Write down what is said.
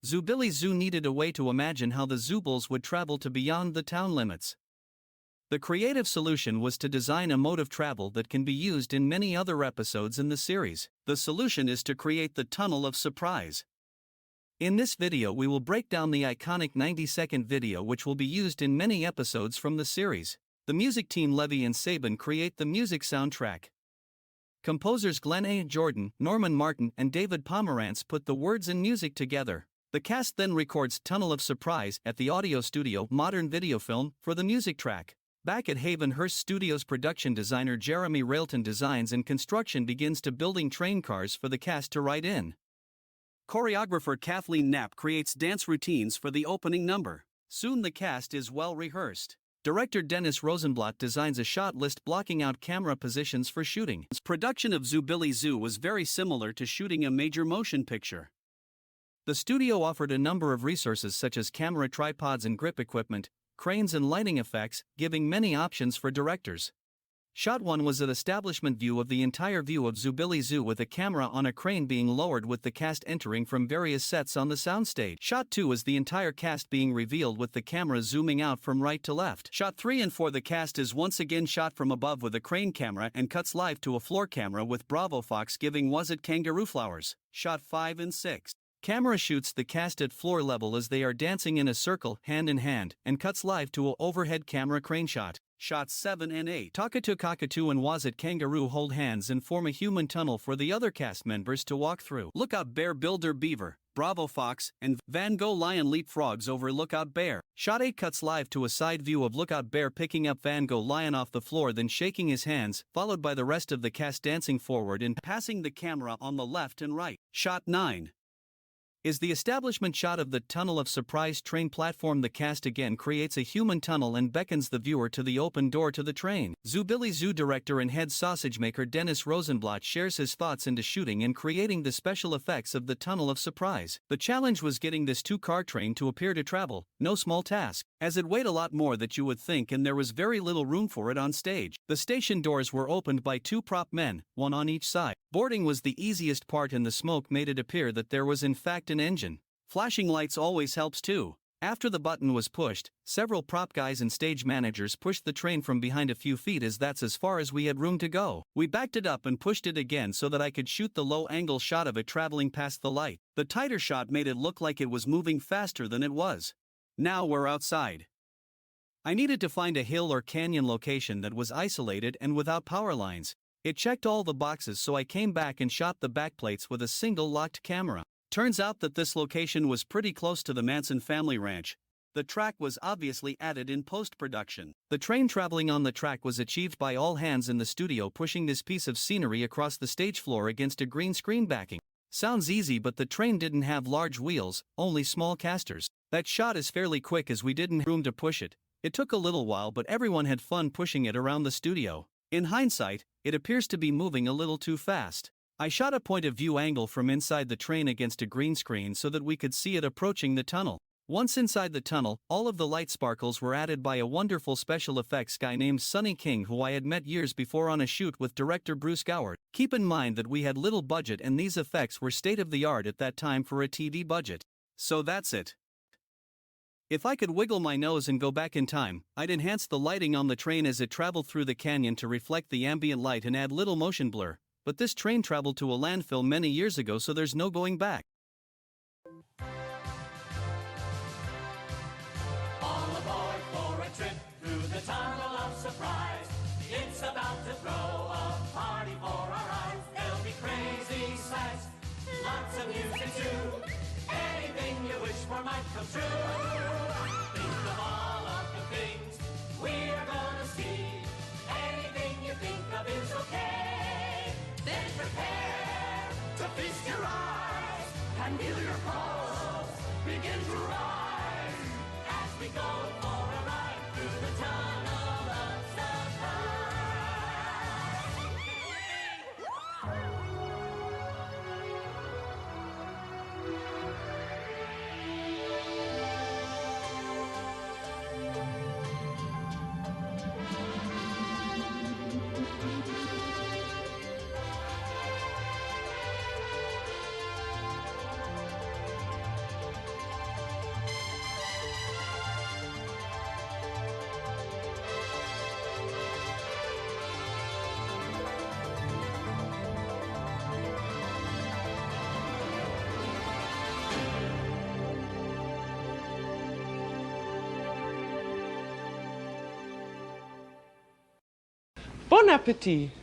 Zoobilly Zoo needed a way to imagine how the Zoobles would travel to beyond the town limits. The creative solution was to design a mode of travel that can be used in many other episodes in the series. The solution is to create the Tunnel of Surprise. In this video we will break down the iconic 90-second video which will be used in many episodes from the series. The music team Levy and Sabin create the music soundtrack. Composers Glenn A. Jordan, Norman Martin and David Pomerantz put the words and music together. The cast then records Tunnel of Surprise at the audio studio Modern Video Film for the music track. Back at Havenhurst Studios, production designer Jeremy Railton designs and construction begins to building train cars for the cast to ride in. Choreographer Kathleen Knapp creates dance routines for the opening number. Soon the cast is well rehearsed. Director Dennis Rosenblatt designs a shot list blocking out camera positions for shooting. Production of Zoobilly Zoo was very similar to shooting a major motion picture. The studio offered a number of resources such as camera tripods and grip equipment, cranes and lighting effects, giving many options for directors. Shot 1 was an establishment view of the entire view of Zoobilly Zoo with a camera on a crane being lowered with the cast entering from various sets on the soundstage. Shot 2 is the entire cast being revealed with the camera zooming out from right to left. Shot 3 and 4 the cast is once again shot from above with a crane camera and cuts live to a floor camera with Bravo Fox giving Was It Kangaroo Flowers. Shot 5 and 6. Camera shoots the cast at floor level as they are dancing in a circle, hand in hand, and cuts live to a overhead camera crane shot. Shots 7 and 8. Cockatoo and Was It Kangaroo hold hands and form a human tunnel for the other cast members to walk through. Lookout Bear Builder Beaver, Bravo Fox, and Van Gogh Lion leapfrogs over Lookout Bear. Shot 8 cuts live to a side view of Lookout Bear picking up Van Gogh Lion off the floor then shaking his hands, followed by the rest of the cast dancing forward and passing the camera on the left and right. Shot 9 is the establishment shot of the Tunnel of Surprise train platform. The cast again creates a human tunnel and beckons the viewer to the open door to the train. Zoobilly Zoo director and head sausage maker Dennis Rosenblatt shares his thoughts into shooting and creating the special effects of the Tunnel of Surprise. The challenge was getting this two-car train to appear to travel, no small task, as it weighed a lot more than you would think and there was very little room for it on stage. The station doors were opened by two prop men, one on each side. Boarding was the easiest part and the smoke made it appear that there was in fact an engine. Flashing lights always helps too. After the button was pushed, several prop guys and stage managers pushed the train from behind a few feet as that's as far as we had room to go. We backed it up and pushed it again so that I could shoot the low-angle shot of it traveling past the light. The tighter shot made it look like it was moving faster than it was. Now we're outside. I needed to find a hill or canyon location that was isolated and without power lines. It checked all the boxes so I came back and shot the backplates with a single locked camera. Turns out that this location was pretty close to the Manson family ranch. The track was obviously added in post-production. The train traveling on the track was achieved by all hands in the studio pushing this piece of scenery across the stage floor against a green screen backing. Sounds easy, but the train didn't have large wheels, only small casters. That shot is fairly quick as we didn't have room to push it. It took a little while but everyone had fun pushing it around the studio. In hindsight, it appears to be moving a little too fast. I shot a point of view angle from inside the train against a green screen so that we could see it approaching the tunnel. Once inside the tunnel, all of the light sparkles were added by a wonderful special effects guy named Sonny King who I had met years before on a shoot with director Bruce Goward. Keep in mind that we had little budget and these effects were state-of-the-art at that time for a TV budget. So that's it. If I could wiggle my nose and go back in time, I'd enhance the lighting on the train as it traveled through the canyon to reflect the ambient light and add little motion blur. But this train traveled to a landfill many years ago so there's no going back. All aboard for a trip through the Tunnel of Surprise. It's about to throw a party for our eyes. There'll be crazy sights, lots of music too. Anything you wish for might come true. Think of all of the things we are gonna see. Anything you think of is okay. Then prepare to feast your eyes and feel your pulse begin to rise as we go for a ride through the Tunnel of Surprise. Bon appetit!